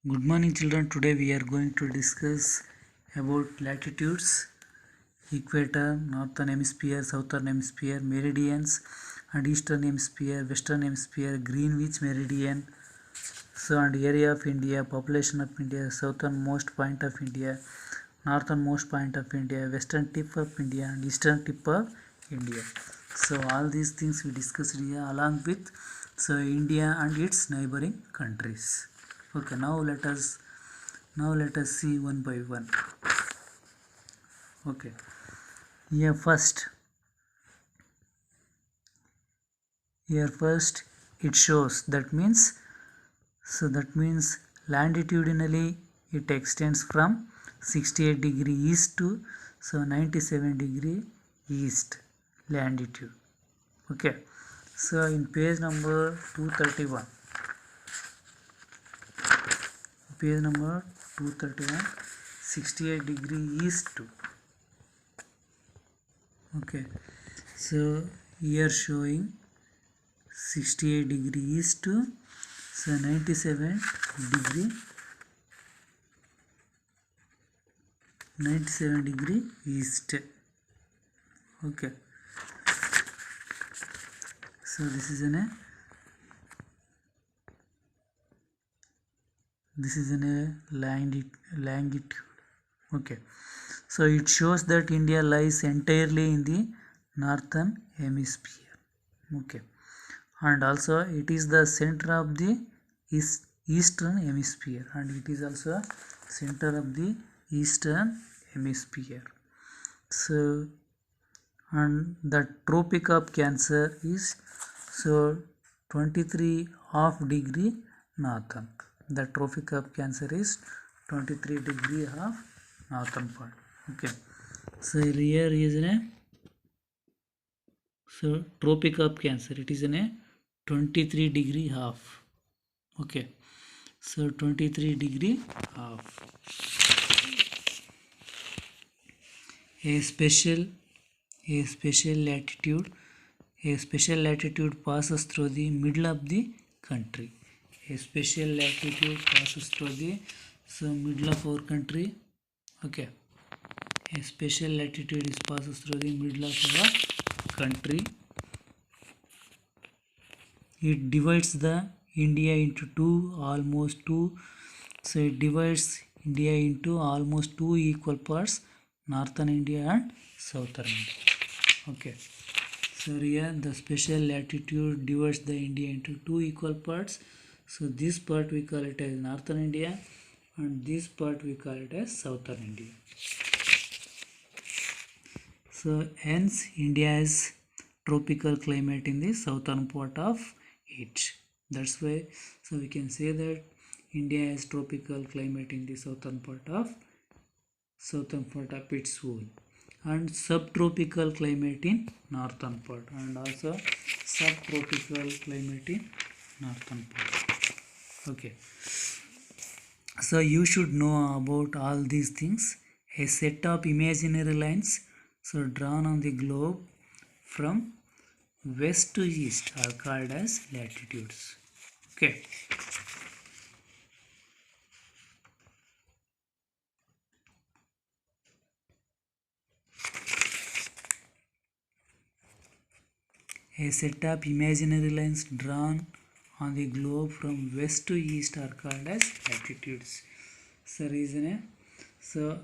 Good morning children. Today we are going to discuss about latitudes, equator, northern hemisphere, southern hemisphere, meridians and eastern hemisphere, western hemisphere, Greenwich meridian, so and area of India, population of India, southernmost point of India, northernmost point of India, western tip of India and eastern tip of India. So all these things we discussed here along with India and its neighboring countries. Okay, now let us see one by one. Okay, here first it shows that means longitudinally it extends from 68 degree east to 97 degree east longitude. Okay, so in page number 231, 68 degree east to, okay, so here showing 68 degree east to 97 degree east. Okay, so this is in a longitude. Okay, so it shows that India lies entirely in the northern hemisphere. Okay, and also it is the center of the eastern hemisphere, and it is also center of the eastern hemisphere. So, and the Tropic of Cancer is 23 half degree northern. The Tropic of Cancer is 23 degree half northern part. Okay, so here is Tropic of Cancer, it is in a 23 degree half. Okay, so 23 degree half. A special latitude passes through the middle of the country. A special latitude passes through the middle of our country. Okay, a special latitude is passes through the middle of our country. It divides the India into it divides India into almost two equal parts, northern India and southern India. Okay, so here the special latitude divides the India into two equal parts. So this part we call it as northern India and this part we call it as southern India. So hence India has tropical climate in the southern part of it. That's why we can say that India has tropical climate in the southern part of its own, and subtropical climate in northern part, and also subtropical climate in northern part. Okay, so you should know about all these things. A set of imaginary lines drawn on the globe from west to east are called as latitudes. Okay, a set of imaginary lines drawn on the globe from west to east are called as latitudes. So reason so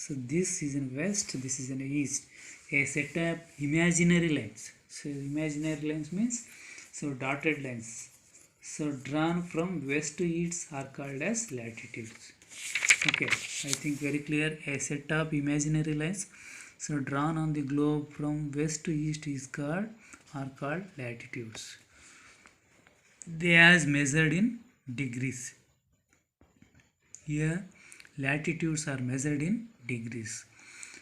this is in west, this is in east. A set of imaginary lines. So imaginary lines means dotted lines. So drawn from west to east are called as latitudes. Okay, I think very clear. A set of imaginary lines drawn on the globe from west to east are called latitudes. They are measured in degrees. Here latitudes are measured in degrees.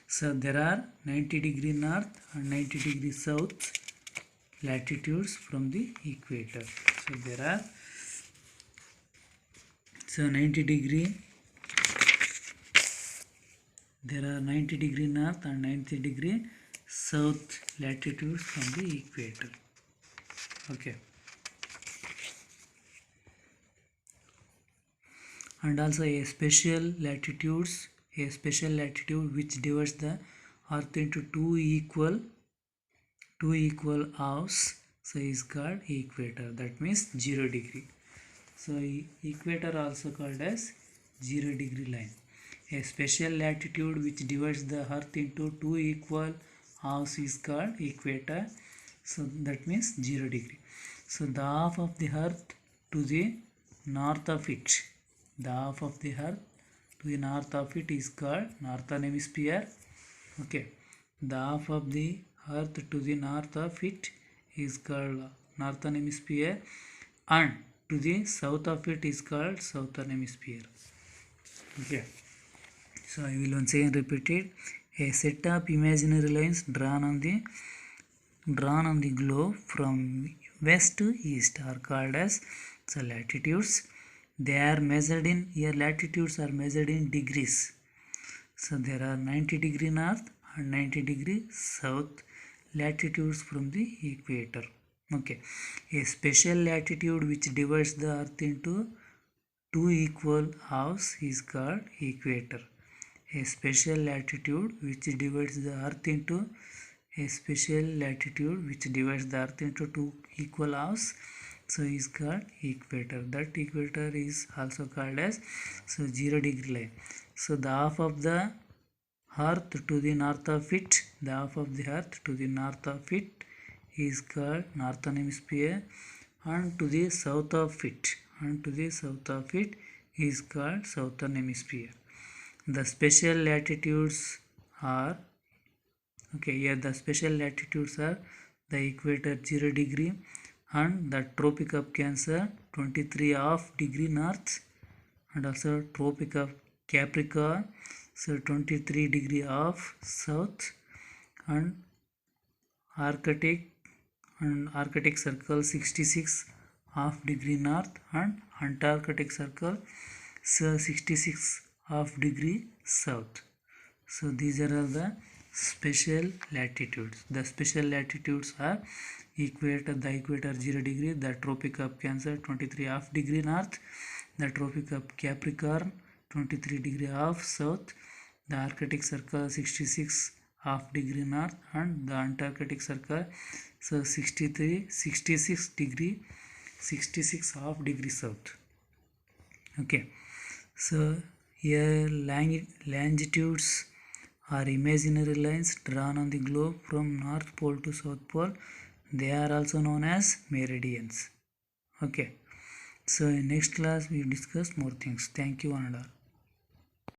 So there are 90 degree north and 90 degree south latitudes from the equator. So there are 90 degree north and 90 degree south latitudes from the equator. Okay, and also a special latitude which divides the earth into two equal halves, so is called equator, that means 0 degree. So equator also called as 0 degree line. A special latitude which divides the earth into two equal halves is called equator, so that means 0 degree. So the half of the earth to the north of it, the half of the earth to the north of it is called northern hemisphere. Okay, the half of the earth to the north of it is called northern hemisphere, and to the south of it is called southern hemisphere. Okay, so I will once again repeat it. A set of imaginary lines drawn on the globe from west to east are called as the latitudes. They are measured in, here latitudes are measured in degrees. So there are 90 degree north and 90 degree south latitudes from the equator. Okay, a special latitude which divides the earth into two equal halves is called equator. A special latitude which divides the earth into two equal halves, so is called equator. That equator is also called as 0 degree line. So the half of the earth to the north of it, is called northern hemisphere, and to the south of it, is called southern hemisphere. The special latitudes are, okay, here the special latitudes are the equator 0 degree and the Tropic of Cancer 23.5 degree north, and also Tropic of Capricorn, so 23 degree of south, and Arctic circle 66.5 degree north, and Antarctic circle, so 66.5 degree south. So these are all the special latitudes. The special latitudes are the equator 0 degree, the Tropic of Cancer 23.5 degree north, the Tropic of Capricorn 23 degree of south, the Arctic circle 66.5 degree north, and the Antarctic circle, so 66.5 degree south. Okay, so here longitudes are imaginary lines drawn on the globe from North Pole to South Pole. They are also known as meridians. Okay, so in next class we discuss more things. Thank you, one and all.